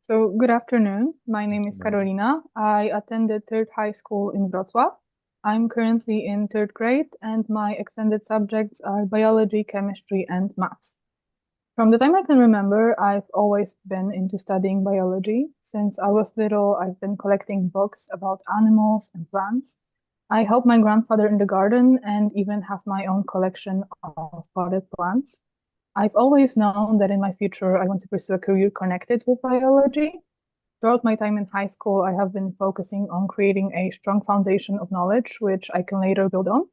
So, good afternoon. My name is Karolina. I attended third high school in Wrocław. I'm currently in third grade, and my extended subjects are biology, chemistry, and maths. From the time I can remember, I've always been into studying biology. Since I was little, I've been collecting books about animals and plants. I help my grandfather in the garden and even have my own collection of potted plants. I've always known that in my future, I want to pursue a career connected with biology. Throughout my time in high school, I have been focusing on creating a strong foundation of knowledge, which I can later build on.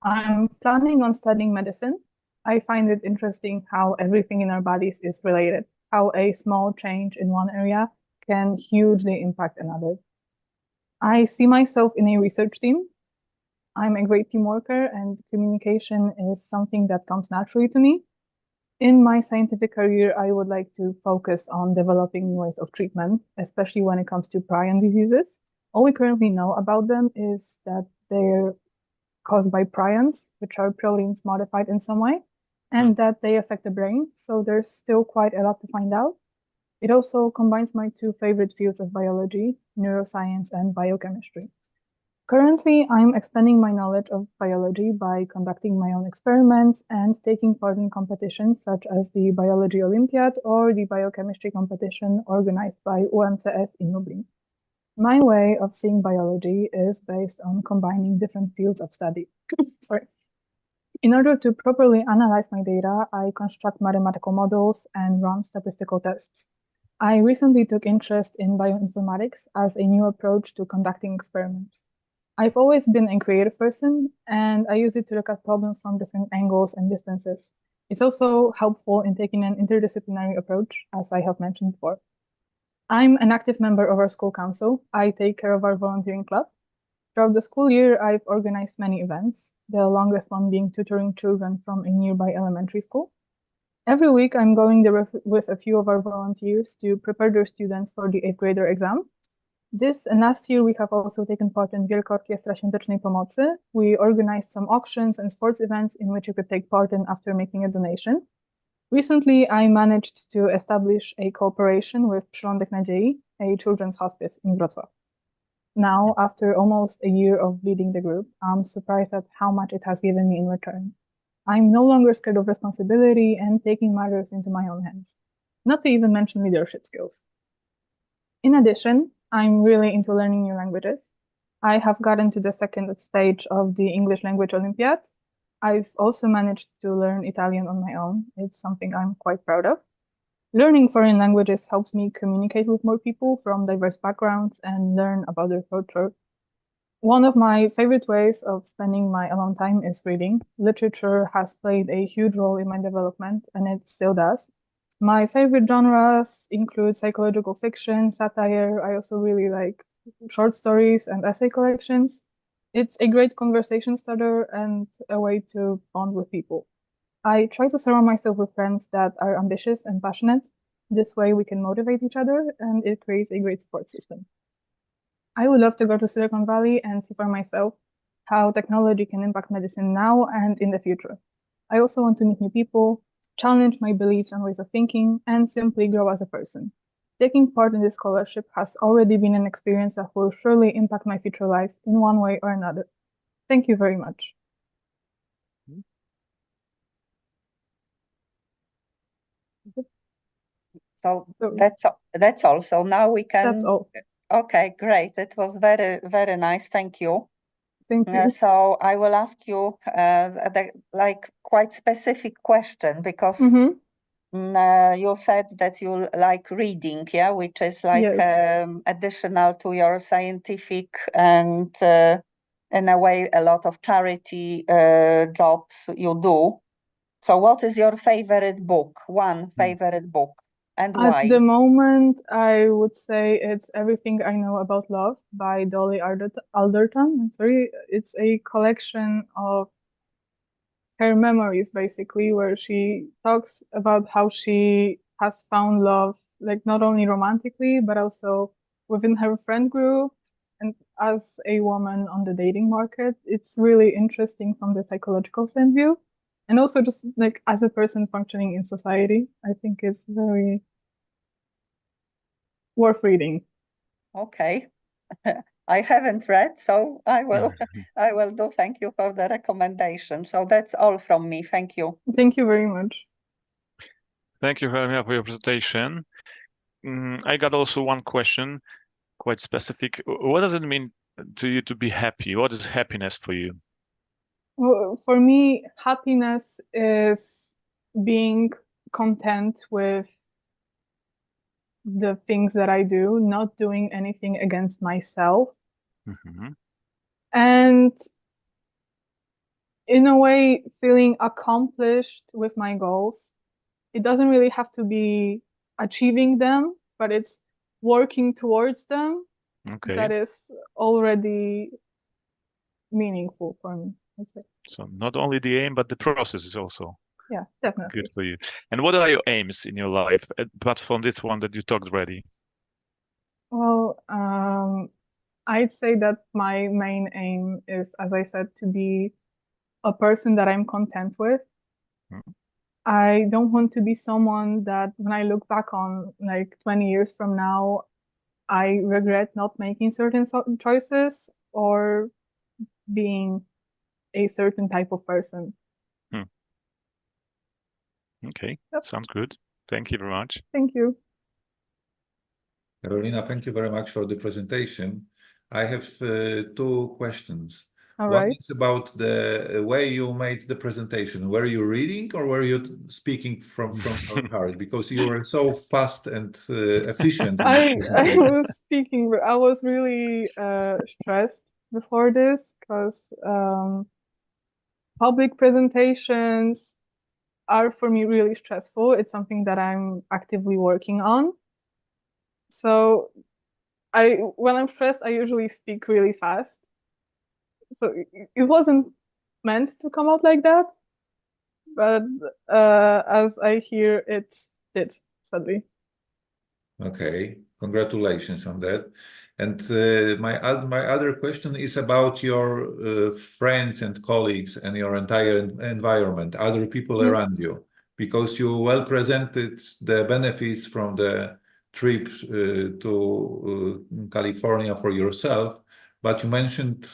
I'm planning on studying medicine. I find it interesting how everything in our bodies is related, how a small change in one area can hugely impact another. I see myself in a research team. I'm a great team worker, and communication is something that comes naturally to me. In my scientific career, I would like to focus on developing new ways of treatment, especially when it comes to prion diseases. All we currently know about them is that they're caused by prions, which are proteins modified in some way, and that they affect the brain. So there's still quite a lot to find out. It also combines my two favorite fields of biology, neuroscience and biochemistry. Currently, I'm expanding my knowledge of biology by conducting my own experiments and taking part in competitions such as the Biology Olympiad or the biochemistry competition organized by UMCS in Lublin. My way of seeing biology is based on combining different fields of study. Sorry. In order to properly analyze my data, I construct mathematical models and run statistical tests. I recently took interest in bioinformatics as a new approach to conducting experiments. I've always been a creative person, and I use it to look at problems from different angles and distances. It's also helpful in taking an interdisciplinary approach, as I have mentioned before. I'm an active member of our school council. I take care of our volunteering club. Throughout the school year, I've organized many events, the longest one being tutoring children from a nearby elementary school. Every week, I'm going there with a few of our volunteers to prepare their students for the 8th grader exam. This and last year, we have also taken part in Wielka Orkiestra Świątecznej Pomocy. We organized some auctions and sports events in which you could take part in after making a donation. Recently, I managed to establish a cooperation with Przylądek Nadziei, a children's hospice in Wrocław. Now, after almost a year of leading the group, I'm surprised at how much it has given me in return. I'm no longer scared of responsibility and taking matters into my own hands, not to even mention leadership skills. In addition, I'm really into learning new languages. I have gotten to the second stage of the English Language Olympiad. I've also managed to learn Italian on my own. It's something I'm quite proud of. Learning foreign languages helps me communicate with more people from diverse backgrounds and learn about their culture. One of my favorite ways of spending my alone time is reading. Literature has played a huge role in my development, and it still does. My favorite genres include psychological fiction, satire. I also really like short stories and essay collections. It's a great conversation starter and a way to bond with people. I try to surround myself with friends that are ambitious and passionate. This way we can motivate each other, and it creates a great support system. I would love to go to Silicon Valley and see for myself how technology can impact medicine now and in the future. I also want to meet new people, challenge my beliefs and ways of thinking, and simply grow as a person. Taking part in this scholarship has already been an experience that will surely impact my future life in one way or another. Thank you very much. So that's all. So now we can. That's all. Okay, great. It was very, very nice. Thank you. Thank you. So I will ask you quite specific question because you said that you like reading, yeah, which is like Yes. additional to your scientific and in a way a lot of charity jobs you do. So what is your favorite book? One favorite book, and why? At the moment, I would say it's Everything I Know About Love by Dolly Alderton. I'm sorry, it's a collection of her memories, basically, where she talks about how she has found love, like not only romantically, but also within her friend group and as a woman on the dating market. It's really interesting from the psychological stand view. And also just like as a person functioning in society, I think it's very worth reading. Okay. I haven't read, so I will do. Thank you for the recommendation. So that's all from me. Thank you. Thank you very much. Thank you, Karolina, for your presentation. I got also one question, quite specific. What does it mean to you to be happy? What is happiness for you? Well, for me, happiness is being content with the things that I do, not doing anything against myself, and in a way, feeling accomplished with my goals. It doesn't really have to be achieving them, but it's working towards them. Okay. That is already meaningful for me, I'd say. So not only the aim, but the process is also definitely good for you. And what are your aims in your life, apart from this one that you talked already? Well, I'd say that my main aim is, as I said, to be a person that I'm content with. I don't want to be someone that when I look back on like 20 years from now, I regret not making certain choices or being a certain type of person. Okay, sounds good. Thank you very much. Thank you. Karolina, thank you very much for the presentation. I have two questions. All One right. is about the way you made the presentation. Were you reading or were you speaking from your heart? Because you were so fast and efficient. I was speaking, but I was really stressed before this because public presentations are for me really stressful. It's something that I'm actively working on. So when I'm stressed, I usually speak really fast. So it wasn't meant to come out like that, but as I hear, it did, sadly. Okay, congratulations on that. And my other question is about your friends and colleagues and your entire environment, other people around you, because you well presented the benefits from the trip to California for yourself, but you mentioned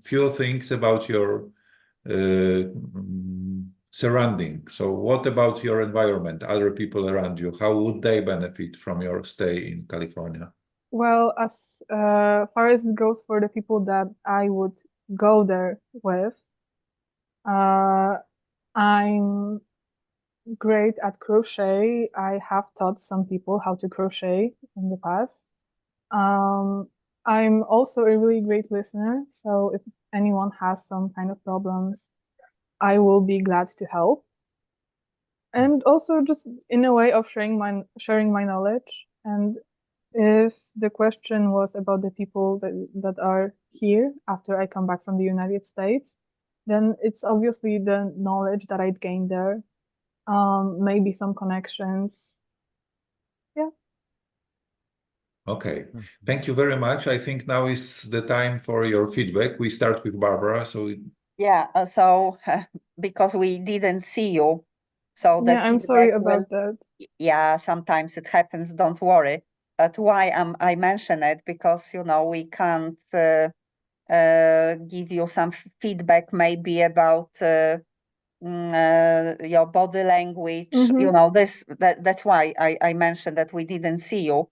few things about your surrounding. So what about your environment, other people around you? How would they benefit from your stay in California? Well, as far as it goes for the people that I would go there with, I'm great at crochet. I have taught some people how to crochet in the past. I'm also a really great listener, so if anyone has some kind of problems, I will be glad to help. And also just in a way of sharing my knowledge. And if the question was about the people that are here after I come back from the United States, then it's obviously the knowledge that I'd gained there, maybe some connections. Yeah. Okay, thank you very much. I think now is the time for your feedback. We start with Barbara. So because we didn't see you, so the I'm sorry about that. Yeah, sometimes it happens. Don't worry. But why I mention it, because we can't give you some feedback maybe about your body language. That's why I mentioned that we didn't see you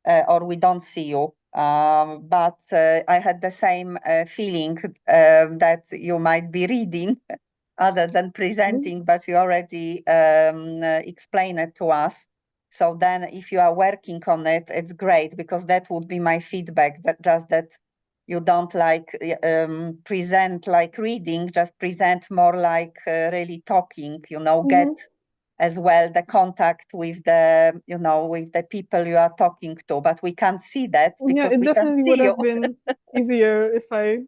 or we don't see you. But I had the same feeling that you might be reading other than presenting, but you already explained it to us. So then if you are working on it, it's great, because that would be my feedback, that you don't present like reading, just present more like really talking, get as well the contact with the, with the people you are talking to, but we can't see that because it definitely would have been easier if I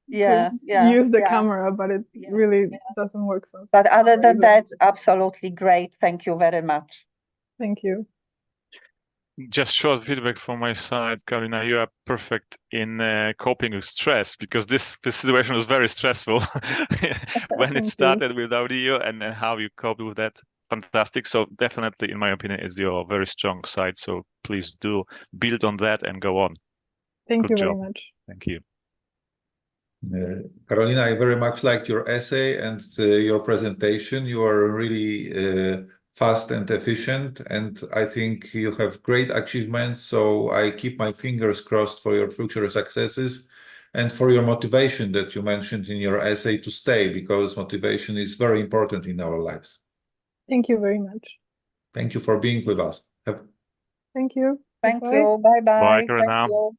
could use the camera, but it really doesn't work for me. But other than that, absolutely great. Thank you very much. Thank you. Just short feedback from my side, Karolina. You are perfect in coping with stress, because this situation was very stressful when it started without you, and how you coped with that. fantastic. So definitely, in my opinion, is your very strong side. So please do build on that and go on. Thank Good you very job. much. Thank you. Karolina, I very much liked your essay and your presentation. You are really fast and efficient, and I think you have great achievements. So I keep my fingers crossed for your future successes and for your motivation that you mentioned in your essay to stay, because motivation is very important in our lives. Thank you very much. Thank you for being with us. Thank you. Thank Goodbye. you. Bye-bye. Bye, Thank Karolina. you.